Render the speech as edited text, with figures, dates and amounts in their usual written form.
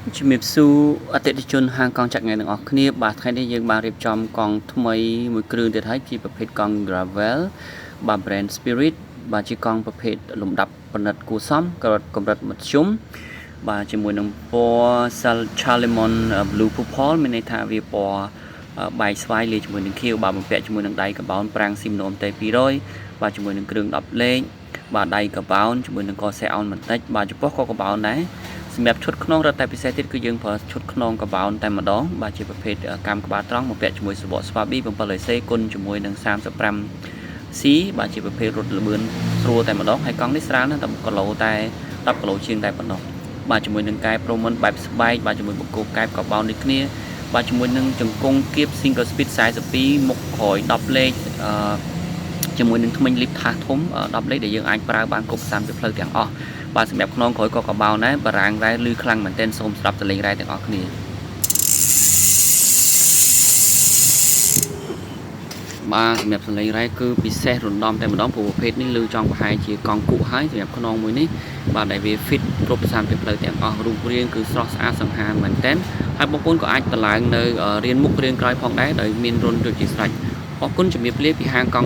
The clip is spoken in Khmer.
ជំរាបសួរអតិថិជនហាងកង់ចាក់ថ្ងៃទាំងអស់គ្នាបាទថ្ងៃនេះយើងបានរៀបចំកង់ថ្មីមួយគ្រឿងទៀតហើយជាប្រភេទកង់ Gravel បាទ Brand Spirit បាទជាកង់ប្រភេទលំដាប់ប្រណិតគួរសមកម្រិតមធ្យមបាទជាមួយនឹងពណ៌ Chalemon Blue Purple មានន័យថាវាពណ៌បែកស្វាយលាយជាមួយនឹងខៀវបាទបំពាក់ជាមួយនឹងដៃកបោនប្រាំងស៊ីមណូមតេ200បាទជាមួយនឹងគ្រឿង10លេខបាទដៃកបោនជាមួយនឹងកសែអោនបន្តិចបាទចំពោះក៏កបោនដែរសម្រាប់ឈុតខ្នងរត់តែពិសេសទៀតគឺយើងប្រើឈុតខ្នងកបោនតែម្ដងបាទជាប្រភេទកម្មក្បាលត្រង់បំពាក់ជាមួយសបកស្វាប៊ី 7AC គុណជាមួយនឹង 35C បាទជាប្រភេទរត់លឿនស្រួលតែម្ដងហើយកង់នេះស្រាលណាស់តែ10គីឡូជាងតែប៉ុណ្ណោះបាទជាមួយនឹងកែប្រូមិនបែបស្បែកបាទជាមួយបង្គោលកែបកបោនដូចគ្នាបាទជាមួយនឹងចង្គង់គៀប Single Speed 42មុខក្រោយ10លេខជាមួយនឹងធ្មេញលីបថាសធំ10លេខដែលយើងអាចប្រើបានគ្រប់30ផ្លូវទាំងអស់បាទសម្រាប់ខ្នងក្រោយក៏កបោនដែរបារាំងរ៉ែលឺខ្លាំងមែនទែនសូមស្ដាប់សលេងរ៉ែទាំងអស់គ្នាបាទសម្រាប់សលេងរ៉ែគឺពិសេសរំដំតែម្ដងព្រោះប្រភេទនេះលឺចង់ប្រហែលជាកង់គុកហើយសម្រាប់ខ្នងមួយនេះបាទដែលវា fit គ្រប់30ផ្លូវទាំងអស់រូបរាងគឺស្រស់ស្អាតសង្ហាមែនទែនហើយបងប្អូនក៏អាចតម្លើងនៅរៀនមុខរៀនក្រោយផងដែរដោយមានរុនដូចជាស្រេចអរគុណជំរាបលាពីហាងកង់